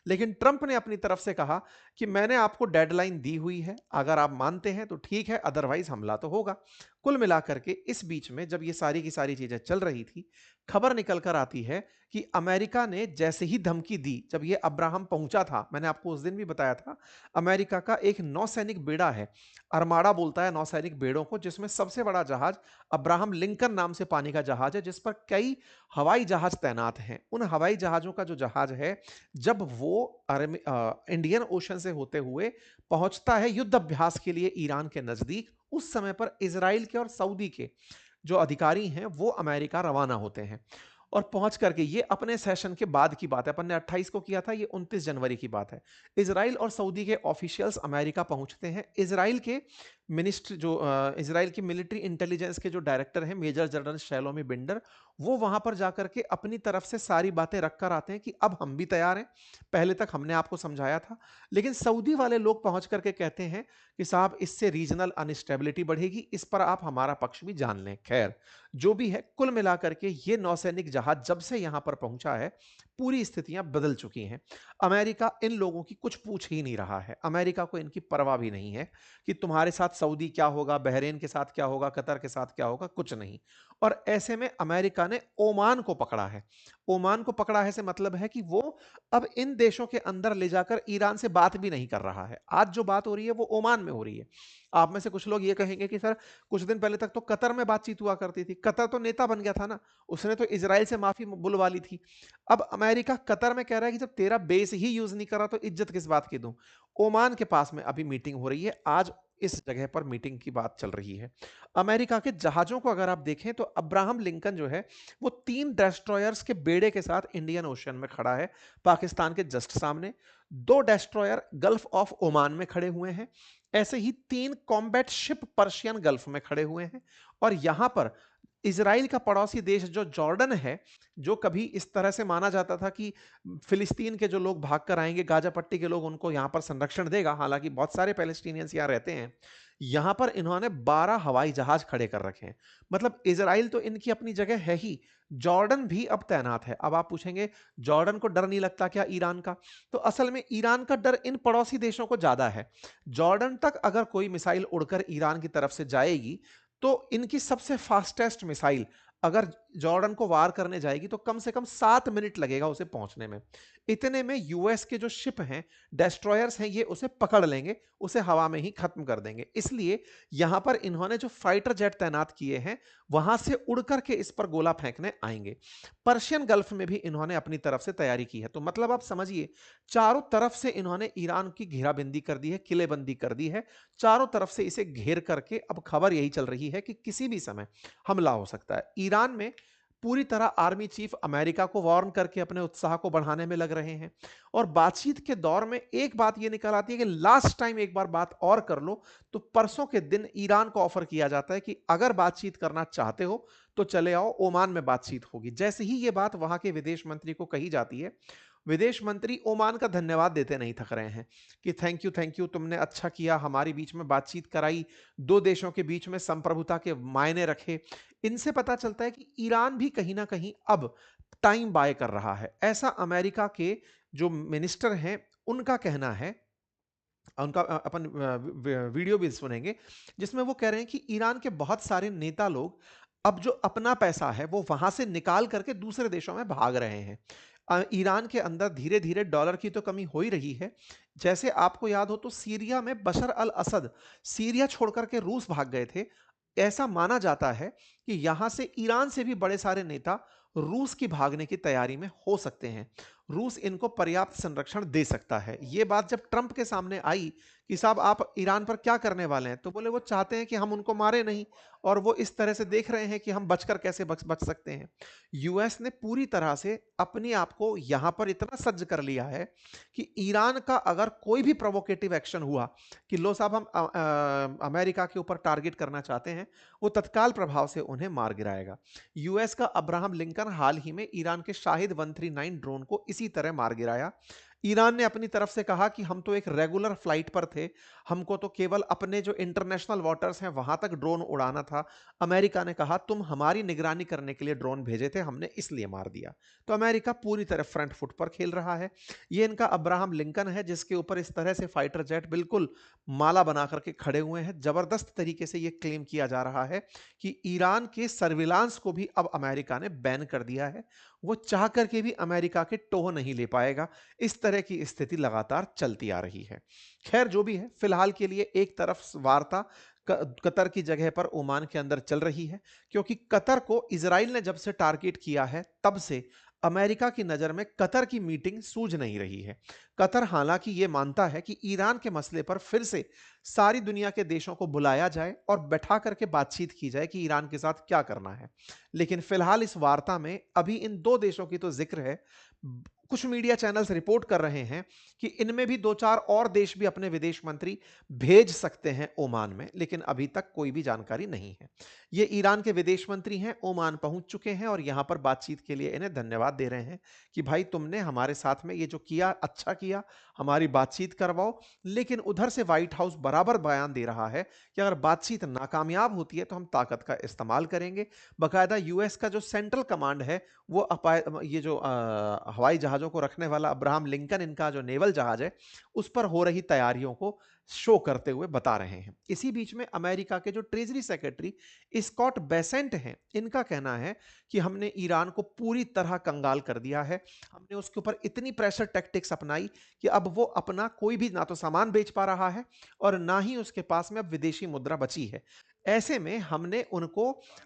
लेकिन ट्रंप ने अपनी तरफ से कहा कि मैंने आपको डेडलाइन दी हुई है, अगर आप मानते हैं तो ठीक है, अदरवाइज हमला तो होगा। कुल मिलाकर के इस बीच में जब ये सारी की सारी चीजें चल रही थी, खबर निकल कर आती है कि अमेरिका ने जैसे ही धमकी दी, जब ये अब्राहम पहुंचा था, मैंने आपको उस दिन भी बताया था, अमेरिका का एक नौसैनिक बेड़ा है, अरमाड़ा बोलता है नौसैनिक बेड़ों को, जिसमें सबसे बड़ा जहाज अब्राहम लिंकन नाम से पानी का जहाज है, जिस पर कई हवाई जहाज तैनात हैं। उन हवाई जहाजों का जो जहाज है, जब वो इंडियन ओशन से होते हुए पहुंचता है युद्ध अभ्यास के लिए ईरान के नजदीक, उस समय पर इजराइल के और सऊदी के जो अधिकारी हैं वो अमेरिका रवाना होते हैं। और पहुंच करके, ये अपने सेशन के बाद की बात है, अपन ने 28 को किया था, ये 29 जनवरी की बात है। इजराइल और सऊदी के ऑफिशियल्स अमेरिका पहुंचते हैं। इजराइल के मिनिस्टर जो इजराइल की मिलिट्री इंटेलिजेंस के जो डायरेक्टर हैं, मेजर जनरल शैलोमी बिंडर, वो वहां पर जाकर के अपनी तरफ से सारी बातें रखकर आते हैं कि अब हम भी तैयार हैं, पहले तक हमने आपको समझाया था। लेकिन सऊदी वाले लोग पहुंच करके कहते हैं कि साहब, इससे रीजनल अनस्टेबिलिटी बढ़ेगी, इस पर आप हमारा पक्ष भी जान लें। खैर, जो भी है, कुल मिलाकर के ये नौसैनिक जहाज जब से यहां पर पहुंचा है, पूरी स्थितियां बदल चुकी हैं। अमेरिका इन लोगों की कुछ पूछ ही नहीं रहा है, अमेरिका को इनकी परवाह भी नहीं है कि तुम्हारे साथ सऊदी क्या होगा, बहरीन के साथ क्या होगा, कतर के साथ क्या होगा, कुछ नहीं। और ऐसे में अमेरिका ने ओमान को पकड़ा है। ओमान को पकड़ा है से मतलब है कि वो अब इन देशों के अंदर ले जाकर ईरान से बात भी नहीं कर रहा है। आज जो बात हो रही है वो ओमान में हो रही है। आप में से कुछ लोग ये कहेंगे कि सर, कुछ दिन पहले तक तो कतर में बातचीत हुआ करती थी, कतर तो नेता बन गया था ना, उसने तो इजराइल से माफी बुलवा ली थी। अब अमेरिका कतर में कह रहा है कि जब तेरा बेस ही यूज नहीं करा तो इज्जत किस बात की दूं। ओमान के पास में अभी मीटिंग हो रही है, आज इस जगह पर मीटिंग की बात चल रही है। अमेरिका के जहाजों को अगर आप देखें तो अब्राहम लिंकन जो है, वो 3 डेस्ट्रॉयर्स के बेड़े के साथ इंडियन ओशन में खड़ा है, पाकिस्तान के जस्ट सामने। 2 डेस्ट्रॉयर गल्फ ऑफ ओमान में खड़े हुए हैं। ऐसे ही 3 कॉम्बैट शिप पर्शियन गल्फ में खड़े हुए हैं। और यहां पर इजराइल का पड़ोसी देश जो जॉर्डन है, जो कभी इस तरह से माना जाता था कि फिलिस्तीन के जो लोग भाग कर आएंगे, गाजा पट्टी के लोग, उनको यहां पर संरक्षण देगा, हालांकि बहुत सारे पैलेस्टीनियंस यहां रहते हैं, यहां पर इन्होंने 12 हवाई जहाज खड़े कर रखे हैं। मतलब इजराइल तो इनकी अपनी जगह है ही, जॉर्डन भी अब तैनात है। अब आप पूछेंगे, जॉर्डन को डर नहीं लगता क्या ईरान का? तो असल में ईरान का डर इन पड़ोसी देशों को ज्यादा है। जॉर्डन तक अगर कोई मिसाइल उड़कर ईरान की तरफ से जाएगी, तो इनकी सबसे फास्टेस्ट मिसाइल अगर जॉर्डन को वार करने जाएगी तो कम से कम 7 मिनट लगेगा उसे पहुंचने में। इतने में यूएस के जो शिप हैं, डेस्ट्रॉयर्स हैं, ये उसे पकड़ लेंगे, उसे हवा में ही खत्म कर देंगे। इसलिए यहां पर इन्होंने जो फाइटर जेट तैनात किए हैं, वहां से उड़ करके इस पर गोला फेंकने आएंगे। पर्शियन गल्फ में भी इन्होंने अपनी तरफ से तैयारी की है। तो मतलब आप समझिए, चारों तरफ से इन्होंने ईरान की घेराबंदी कर दी है, किलेबंदी कर दी है, चारों तरफ से इसे घेर करके अब खबर यही चल रही है कि किसी भी समय हमला हो सकता है। ईरान में पूरी तरह आर्मी चीफ अमेरिका को वार्न करके अपने उत्साह को बढ़ाने में लग रहे हैं। और बातचीत के दौर में एक बात यह निकल आती है कि लास्ट टाइम एक बार बात और कर लो, तो परसों के दिन ईरान को ऑफर किया जाता है कि अगर बातचीत करना चाहते हो तो चले आओ, ओमान में बातचीत होगी। जैसे ही यह बात वहां के विदेश मंत्री को कही जाती है, विदेश मंत्री ओमान का धन्यवाद देते नहीं थक रहे हैं कि थैंक यू, तुमने अच्छा किया, हमारी बीच में बातचीत कराई, दो देशों के बीच में संप्रभुता के मायने रखे। इनसे पता चलता है कि ईरान भी कहीं ना कहीं अब टाइम बाय कर रहा है, ऐसा अमेरिका के जो मिनिस्टर हैं उनका कहना है। उनका अपन वीडियो भी सुनेंगे, जिसमें वो कह रहे हैं कि ईरान के बहुत सारे नेता लोग अब जो अपना पैसा है वो वहां से निकाल करके दूसरे देशों में भाग रहे हैं। ईरान के अंदर धीरे धीरे डॉलर की तो कमी हो ही रही है। जैसे आपको याद हो तो सीरिया में बशर अल असद सीरिया छोड़कर के रूस भाग गए थे। ऐसा माना जाता है कि यहां से ईरान से भी बड़े सारे नेता रूस की भागने की तैयारी में हो सकते हैं। रूस इनको पर्याप्त संरक्षण दे सकता है। यह बात जब ट्रंप के सामने आई कि साहब आप ईरान पर क्या करने वाले हैं, तो बोले वो चाहते हैं कि हम उनको मारे नहीं, और वो इस तरह से देख रहे हैं कि हम बचकर कैसे बच सकते हैं। यूएस ने पूरी तरह से अपने आप को यहां पर इतना सज्ज कर लिया है कि ईरान का अगर कोई भी प्रोवोकेटिव एक्शन हुआ कि लो साहब हम अमेरिका के ऊपर टारगेट करना चाहते हैं, वो तत्काल प्रभाव से उन्हें मार गिराएगा। यूएस का अब्राहम लिंकन हाल ही में ईरान के शाहिद 139 ड्रोन को इसी तरह मार गिराया। ईरान ने अपनी तरफ से कहा कि हम तो एक रेगुलर फ्लाइट पर थे, हमको तो केवल अपने जो इंटरनेशनल वाटर्स हैं वहां तक ड्रोन उड़ाना था। अमेरिका ने कहा तुम हमारी निगरानी करने के लिए ड्रोन भेजे थे, हमने इसलिए मार दिया। तो अमेरिका पूरी तरह फ्रंट फुट पर खेल रहा है। ये इनका अब्राहम लिंकन है जिसके ऊपर इस तरह से फाइटर जेट बिल्कुल माला बना करके खड़े हुए हैं। जबरदस्त तरीके से ये क्लेम किया जा रहा है कि ईरान के सर्विलांस को भी अब अमेरिका ने बैन कर दिया है। वो चाह करके भी अमेरिका के टोह नहीं ले पाएगा। इस तरह की स्थिति लगातार चलती आ रही है। खैर जो भी है, फिलहाल के लिए एक तरफ वार्ता कतर की जगह पर ओमान के अंदर चल रही है, क्योंकि कतर को इजराइल ने जब से टारगेट किया है तब से अमेरिका की नजर में कतर की मीटिंग सूझ नहीं रही है। कतर हालांकि यह मानता है कि ईरान के मसले पर फिर से सारी दुनिया के देशों को बुलाया जाए और बैठा करके बातचीत की जाए कि ईरान के साथ क्या करना है। लेकिन फिलहाल इस वार्ता में अभी इन दो देशों की तो जिक्र है। कुछ मीडिया चैनल्स रिपोर्ट कर रहे हैं कि इनमें भी दो चार और देश भी अपने विदेश मंत्री भेज सकते हैं ओमान में, लेकिन अभी तक कोई भी जानकारी नहीं है। ये ईरान के विदेश मंत्री हैं, ओमान पहुंच चुके हैं और यहां पर बातचीत के लिए इन्हें धन्यवाद दे रहे हैं कि भाई तुमने हमारे साथ में ये जो किया अच्छा किया, हमारी बातचीत करवाओ। लेकिन उधर से व्हाइट हाउस बराबर बयान दे रहा है कि अगर बातचीत नाकामयाब होती है तो हम ताकत का इस्तेमाल करेंगे। बकायदा यूएस का जो सेंट्रल कमांड है वो ये जो हवाई जहाजों को रखने वाला अब्राहम लिंकन इनका जो नेवल जहाज है उस पर हो रही तैयारियों को शो करते हुए बता रहे हैं। इसी बीच में अमेरिका के जो ट्रेजरी सेक्रेटरी स्कॉट बेसेंट हैं, इनका कहना है कि हमने ईरान को पूरी तरह कंगाल कर दिया है। हमने उसके ऊपर इतनी प्रेशर टैक्टिक्स अपनाई कि अब वो अपना कोई भी ना तो सामान बेच पा रहा है और ना ही उसके पास में अब विदेशी मुद्रा बची है। ऐसे में हमने उनको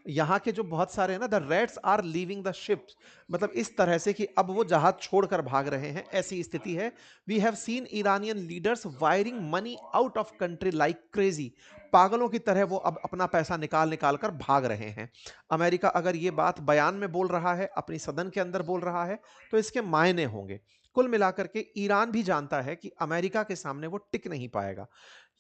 यहाँ के जो बहुत सारे हैं ना, the rats are leaving the ships, मतलब इस तरह से कि अब वो जहाज छोड़कर भाग रहे हैं, ऐसी स्थिति है। We have seen Iranian leaders wiring money out of country like crazy. पागलों की तरह वो अब अपना पैसा निकाल निकाल कर भाग रहे हैं। अमेरिका अगर ये बात बयान में बोल रहा है, अपनी सदन के अंदर बोल रहा है, तो इसके मायने होंगे। कुल मिलाकर के ईरान भी जानता है कि अमेरिका के सामने वो टिक नहीं पाएगा।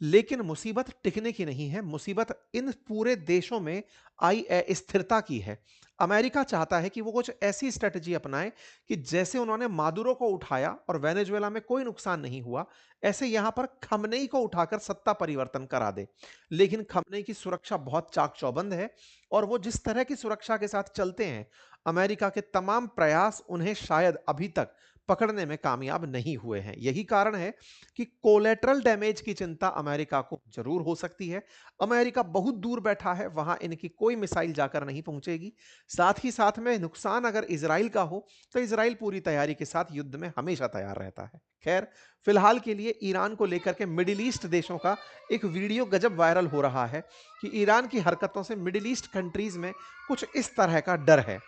लेकिन मुसीबत टिकने की नहीं है, मुसीबत इन पूरे देशों में आई स्थिरता की है। अमेरिका चाहता है कि वो कुछ ऐसी स्ट्रेटजी अपनाए कि जैसे उन्होंने मादुरो को उठाया और वेनेजुएला में कोई नुकसान नहीं हुआ, ऐसे यहां पर खमनेई को उठाकर सत्ता परिवर्तन करा दे। लेकिन खमनेई की सुरक्षा बहुत चाक चौबंद है और वो जिस तरह की सुरक्षा के साथ चलते हैं, अमेरिका के तमाम प्रयास उन्हें शायद अभी तक पकड़ने में कामयाब नहीं हुए हैं। यही कारण है कि कोलेटरल डैमेज की चिंता अमेरिका को जरूर हो सकती है। अमेरिका बहुत दूर बैठा है, वहां इनकी कोई मिसाइल जाकर नहीं पहुंचेगी। साथ ही साथ में नुकसान अगर इजराइल का हो तो इजराइल पूरी तैयारी के साथ युद्ध में हमेशा तैयार रहता है। खैर, फिलहाल के लिए ईरान को लेकर के मिडिल ईस्ट देशों का एक वीडियो गजब वायरल हो रहा है कि ईरान की हरकतों से मिडिल ईस्ट कंट्रीज में कुछ इस तरह का डर है।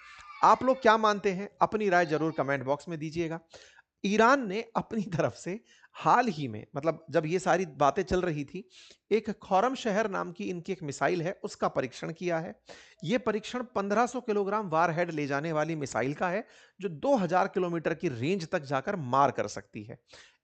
आप लोग क्या मानते हैं? अपनी राय जरूर कमेंट बॉक्स में दीजिएगा। ईरान ने अपनी तरफ से हाल ही में, मतलब जब ये सारी बातें चल रही थी, एक खौरम शहर नाम की इनकी एक मिसाइल है, उसका परीक्षण किया है। यह परीक्षण 1500 किलोग्राम वारहेड ले जाने वाली मिसाइल का है, जो 2000 किलोमीटर की रेंज तक जाकर मार कर सकती है।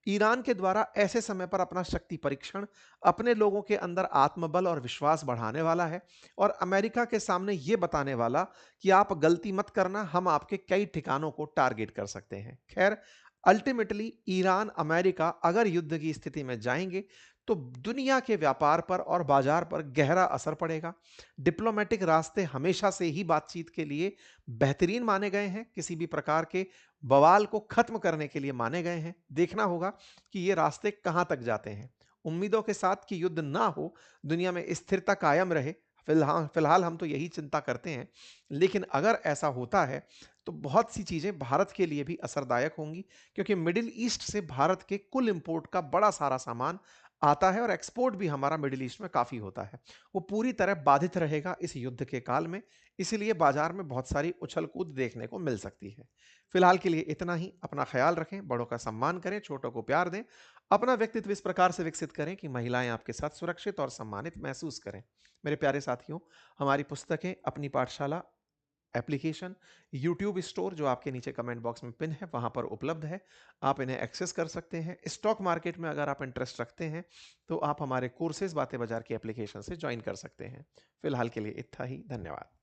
ईरान के द्वारा ऐसे समय पर अपना शक्ति परीक्षण अपने लोगों के अंदर आत्मबल और विश्वास बढ़ाने वाला है और अमेरिका के सामने यह बताने वाला कि आप गलती मत करना, हम आपके कई ठिकानों को टारगेट कर सकते हैं। खैर, अल्टीमेटली ईरान अमेरिका अगर युद्ध की स्थिति में जाएंगे तो दुनिया के व्यापार पर और बाजार पर गहरा असर पड़ेगा। डिप्लोमेटिक रास्ते हमेशा से ही बातचीत के लिए बेहतरीन माने गए हैं, किसी भी प्रकार के बवाल को खत्म करने के लिए माने गए हैं। देखना होगा कि ये रास्ते कहां तक जाते हैं। उम्मीदों के साथ कि युद्ध ना हो, दुनिया में स्थिरता कायम रहे, फिलहाल फिलहाल हम तो यही चिंता करते हैं। लेकिन अगर ऐसा होता है तो बहुत सी चीजें भारत के लिए भी असरदायक होंगी, क्योंकि मिडिल ईस्ट से भारत के कुल इंपोर्ट का बड़ा सारा सामान आता है और एक्सपोर्ट भी हमारा मिडिल ईस्ट में काफी होता है। वो पूरी तरह बाधित रहेगा इस युद्ध के काल में, इसलिए बाजार में बहुत सारी उछल कूद देखने को मिल सकती है। फिलहाल के लिए इतना ही। अपना ख्याल रखें, बड़ों का सम्मान करें, छोटों को प्यार दें, अपना व्यक्तित्व इस प्रकार से विकसित करें कि महिलाएं आपके साथ सुरक्षित और सम्मानित महसूस करें। मेरे प्यारे साथियों, हमारी पुस्तकें, अपनी पाठशाला एप्लीकेशन, यूट्यूब स्टोर जो आपके नीचे कमेंट बॉक्स में पिन है वहां पर उपलब्ध है। आप इन्हें एक्सेस कर सकते हैं। स्टॉक मार्केट में अगर आप इंटरेस्ट रखते हैं तो आप हमारे कोर्सेज बातें बाजार की एप्लीकेशन से ज्वाइन कर सकते हैं। फिलहाल के लिए इतना ही। धन्यवाद।